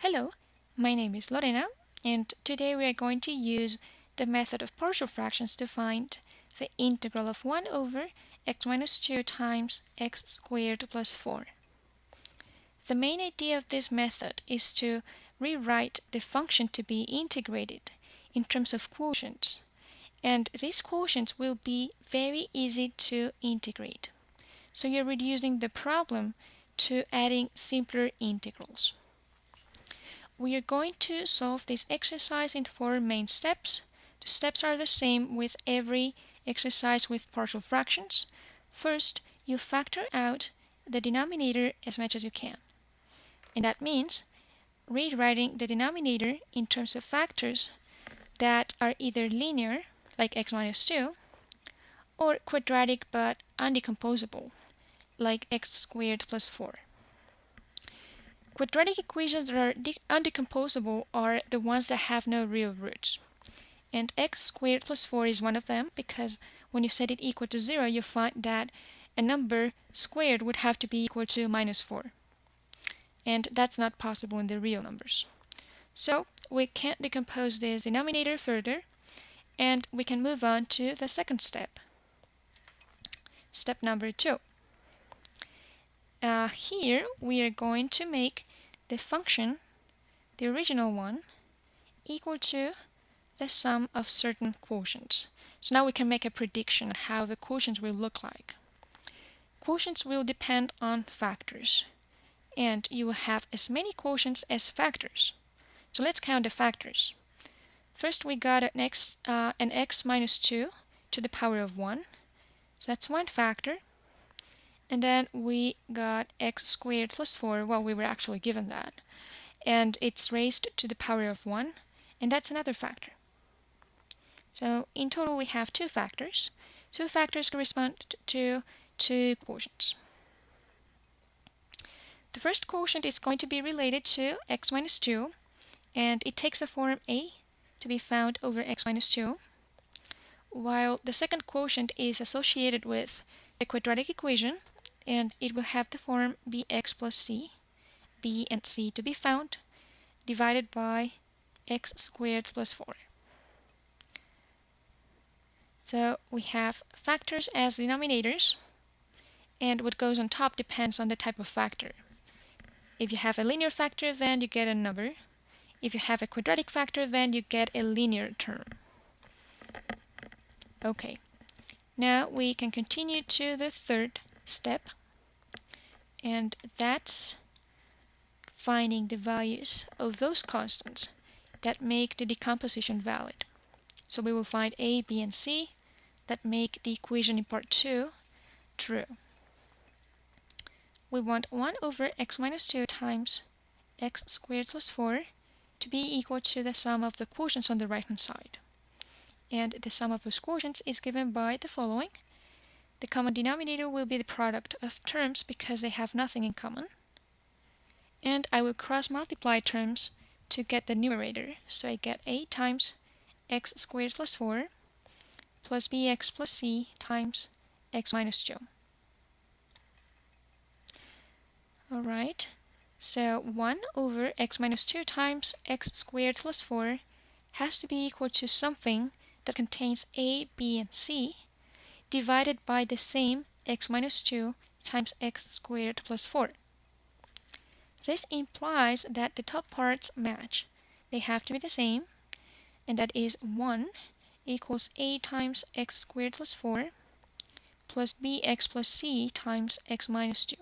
Hello, my name is Lorena, and today we are going to use the method of partial fractions to find the integral of 1 over x minus 2 times x squared plus 4. The main idea of this method is to rewrite the function to be integrated in terms of quotients, and these quotients will be very easy to integrate. So you're reducing the problem to adding simpler integrals. We are going to solve this exercise in 4 main steps. The steps are the same with every exercise with partial fractions. First, you factor out the denominator as much as you can. And that means rewriting the denominator in terms of factors that are either linear, like x minus 2, or quadratic but undecomposable, like x squared plus 4. Quadratic equations that are undecomposable are the ones that have no real roots. And x squared plus 4 is one of them because when you set it equal to 0, you find that a number squared would have to be equal to minus 4. And that's not possible in the real numbers. So we can't decompose this denominator further, and we can move on to the second step. Step number 2. Here we are going to make the function, the original one, equal to the sum of certain quotients. So now we can make a prediction on how the quotients will look like. Quotients will depend on factors, and you will have as many quotients as factors. So let's count the factors. First we got an x minus 2 to the power of 1. So that's one factor. And then we got x squared plus 4, well, we were actually given that. And it's raised to the power of 1, and that's another factor. So in total we have 2 factors. 2 factors correspond to 2 quotients. The first quotient is going to be related to x minus 2, and it takes the form a to be found over x minus 2, while the second quotient is associated with the quadratic equation, and it will have the form bx plus c, b and c to be found, divided by x squared plus 4. So we have factors as denominators, and what goes on top depends on the type of factor. If you have a linear factor, then you get a number. If you have a quadratic factor, then you get a linear term. Okay, now we can continue to the third step, and that's finding the values of those constants that make the decomposition valid. So we will find a, b, and c that make the equation in part 2 true. We want 1 over x minus 2 times x squared plus 4 to be equal to the sum of the quotients on the right-hand side. And the sum of those quotients is given by the following. The common denominator will be the product of terms because they have nothing in common. And I will cross-multiply terms to get the numerator. So I get a times x squared plus 4 plus bx plus c times x minus 2. Alright, so 1 over x minus 2 times x squared plus 4 has to be equal to something that contains a, b, and c divided by the same x minus 2 times x squared plus 4. This implies that the top parts match. They have to be the same, and that is 1 equals a times x squared plus 4 plus bx plus c times x minus 2.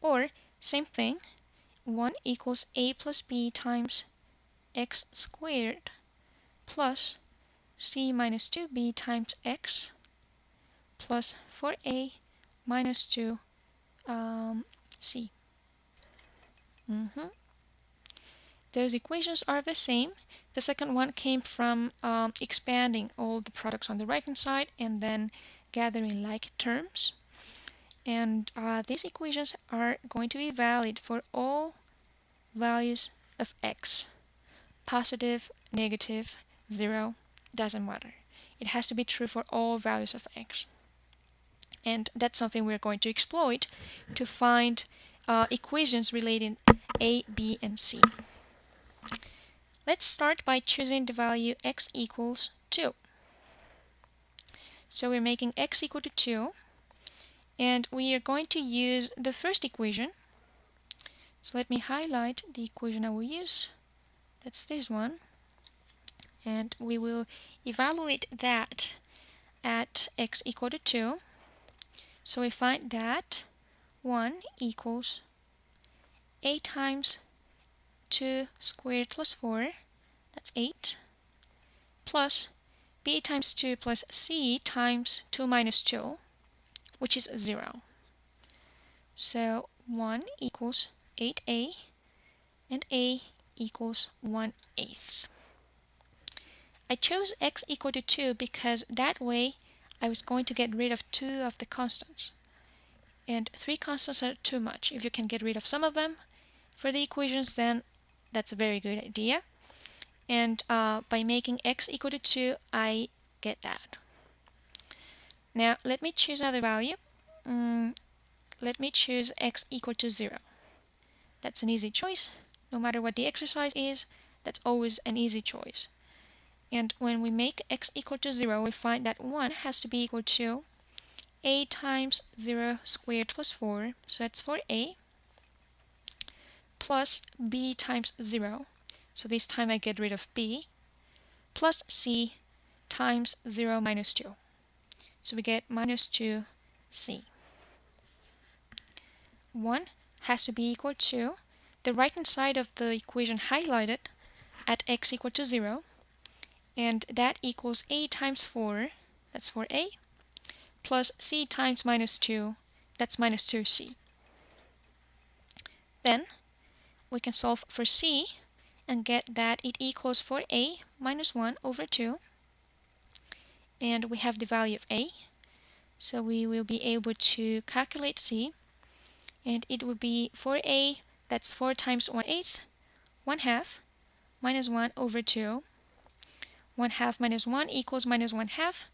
Or, same thing, 1 equals a plus b times x squared plus c minus 2b times x plus 4a minus 2 c. Those equations are the same. The second one came from expanding all the products on the right-hand side and then gathering like terms. And these equations are going to be valid for all values of x. Positive, negative, 0, doesn't matter. It has to be true for all values of x. And that's something we're going to exploit to find equations relating a, b, and c. Let's start by choosing the value x equals 2. So we're making x equal to 2, and we are going to use the first equation. So let me highlight the equation I will use. That's this one. And we will evaluate that at x equal to 2. So we find that 1 equals a times 2 squared plus 4, that's 8, plus b times 2 plus c times 2 minus 2, which is 0. So 1 equals 8a, and a equals 1/8. I chose x equal to 2 because that way I was going to get rid of 2 of the constants. And 3 constants are too much. If you can get rid of some of them for the equations, then that's a very good idea. And by making x equal to 2, I get that. Now let me choose another value. Let me choose x equal to 0. That's an easy choice. No matter what the exercise is, that's always an easy choice. And when we make x equal to 0, we find that 1 has to be equal to a times 0 squared plus 4, so that's 4a, plus b times 0, so this time I get rid of b, plus c times 0 minus 2. So we get minus 2c. 1 has to be equal to the right-hand side of the equation highlighted at x equal to 0, and that equals a times 4, that's 4a, plus c times minus 2, that's minus 2c. Then we can solve for c and get that it equals 4a minus 1 over 2. And we have the value of a, so we will be able to calculate c, and it will be 4a, that's 4 times 1/8, 1/2, minus 1 over 2. 1/2 minus 1 equals minus 1/2,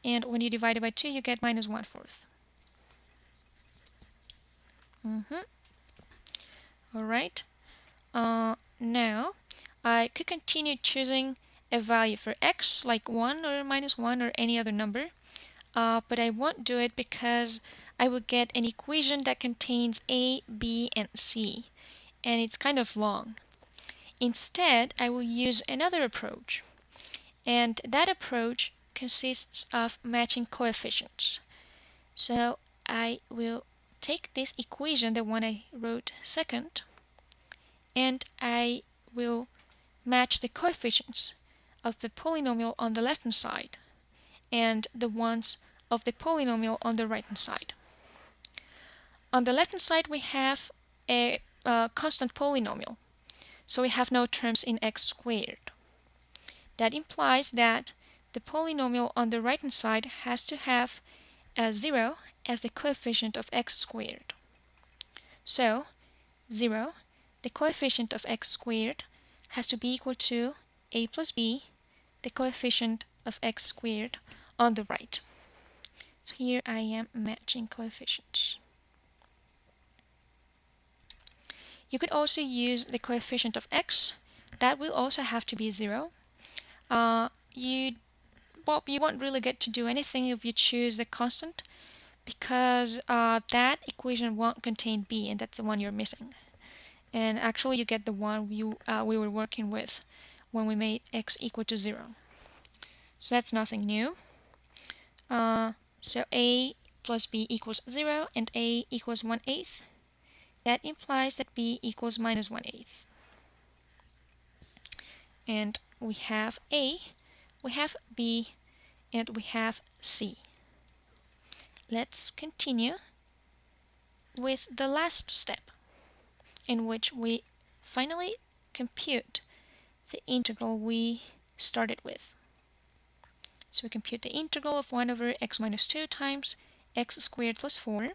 and when you divide it by 2, you get minus 1/4. Alright, now I could continue choosing a value for x, like 1 or minus 1 or any other number, but I won't do it because I will get an equation that contains a, b, and c, and it's kind of long. Instead, I will use another approach, and that approach consists of matching coefficients. So I will take this equation, the one I wrote second, and I will match the coefficients of the polynomial on the left-hand side and the ones of the polynomial on the right-hand side. On the left-hand side, we have a constant polynomial, so we have no terms in x squared. That implies that the polynomial on the right-hand side has to have a 0 as the coefficient of x squared. So 0, the coefficient of x squared, has to be equal to a plus b, the coefficient of x squared, on the right. So here I am matching coefficients. You could also use the coefficient of x. That will also have to be 0. You won't really get to do anything if you choose the constant, because that equation won't contain b, and that's the one you're missing. And actually you get the one we were working with when we made x equal to 0. So that's nothing new. So a plus b equals 0 and a equals 1/8. That implies that b equals minus 1/8. And we have a, we have b, and we have c. Let's continue with the last step, in which we finally compute the integral we started with. So we compute the integral of 1 over x minus 2 times x squared plus 4.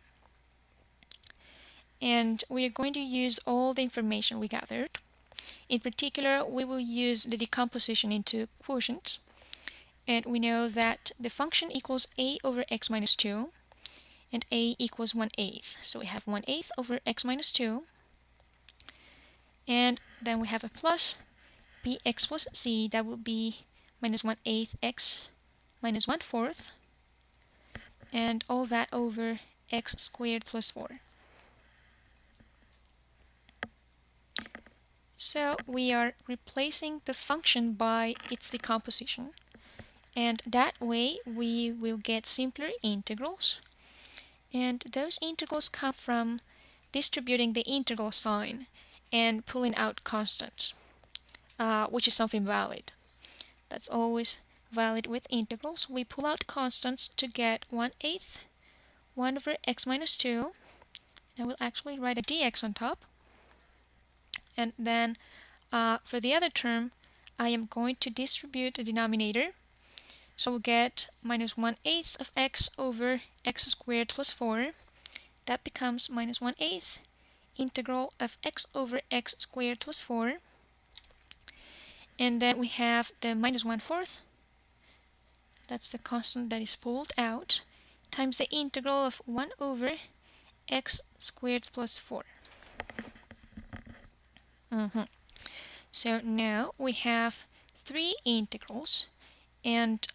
And we are going to use all the information we gathered. In particular, we will use the decomposition into quotients. And we know that the function equals a over x minus 2, and a equals 1/8. So we have 1/8 over x minus 2. And then we have a plus bx plus c. That will be minus 1/8 x minus 1/4. And all that over x squared plus 4. So we are replacing the function by its decomposition. And that way we will get simpler integrals. And those integrals come from distributing the integral sign and pulling out constants, which is something valid. That's always valid with integrals. We pull out constants to get 1/8 1 over x minus 2. I will actually write a dx on top. And then for the other term, I am going to distribute the denominator. So we'll get minus 1/8 of x over x squared plus 4. That becomes minus 1/8 integral of x over x squared plus 4. And then we have the minus 1/4. That's the constant that is pulled out, times the integral of 1 over x squared plus 4. So now we have 3 integrals, and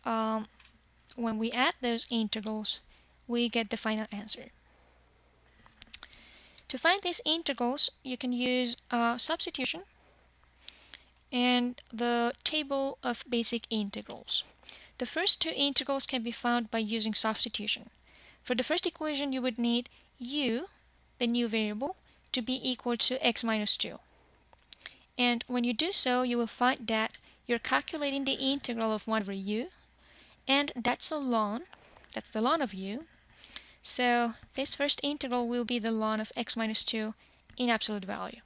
when we add those integrals, we get the final answer. To find these integrals, you can use substitution and the table of basic integrals. The first 2 integrals can be found by using substitution. For the first equation, you would need u, the new variable, to be equal to x minus 2. And when you do so, you will find that you're calculating the integral of 1 over u, and that's the ln of u. So this first integral will be the ln of x minus 2 in absolute value.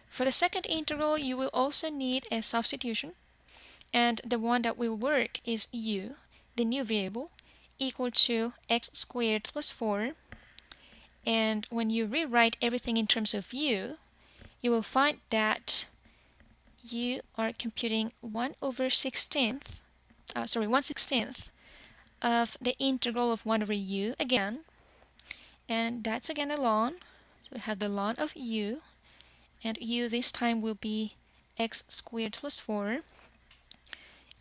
For the second integral, you will also need a substitution, and the one that will work is u, the new variable, equal to x squared plus 4. And when you rewrite everything in terms of u, you will find that you are computing 1/16th of the integral of 1 over u again, and that's again a ln. So we have the ln of u, and u this time will be x squared plus 4.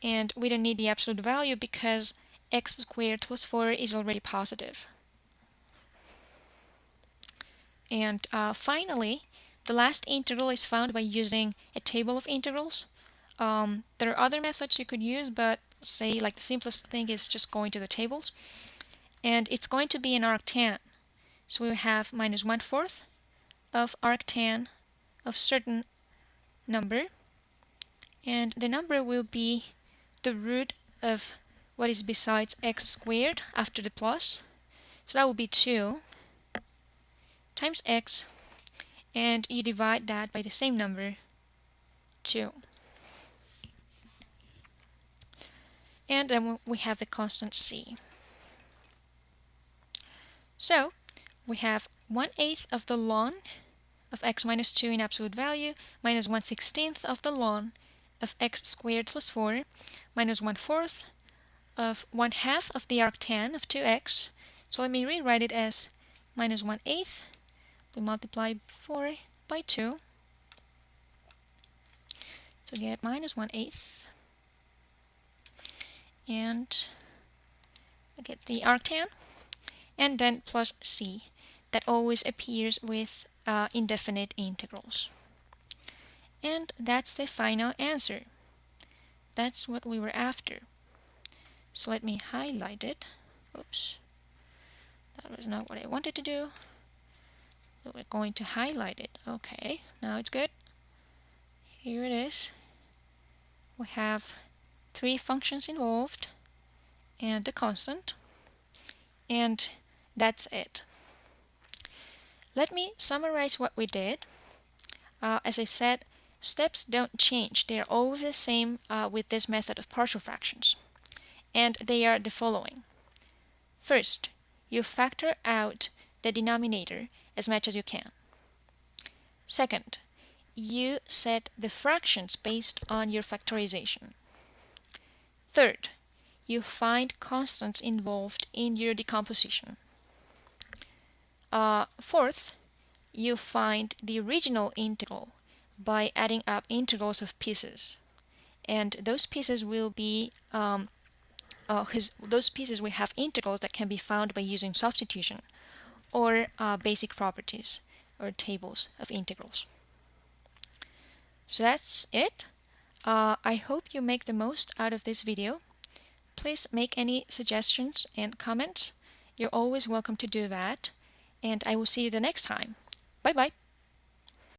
And we don't need the absolute value because x squared plus 4 is already positive. And finally, the last integral is found by using a table of integrals. There are other methods you could use, but say like the simplest thing is just going to the tables. And it's going to be an arctan. So we have minus 1/4 of arctan of certain number. And the number will be the root of what is besides x squared after the plus. So that will be 2 times x, and you divide that by the same number, 2. And then we have the constant c. So we have 1/8 of the ln of x minus 2 in absolute value minus 1/16th of the ln of x squared plus 4 minus 1/4 of 1/2 of the arctan of 2x. So let me rewrite it as minus 1/8. We multiply 4 by 2 to get minus 1/8. And I get the arctan, and then plus c. That always appears with indefinite integrals. And that's the final answer. That's what we were after. So let me highlight it. Oops. That was not what I wanted to do. So we're going to highlight it. Okay, now it's good. Here it is. We have 3 functions involved and a constant. And that's it. Let me summarize what we did. As I said, steps don't change. They are always the same with this method of partial fractions. And they are the following. First, you factor out the denominator as much as you can. Second, you set the fractions based on your factorization. Third, you find constants involved in your decomposition. Fourth, you find the original integral by adding up integrals of pieces. And those pieces will be those pieces will have integrals that can be found by using substitution or basic properties or tables of integrals. So that's it. I hope you make the most out of this video. Please make any suggestions and comments. You're always welcome to do that. And I will see you the next time. Bye bye.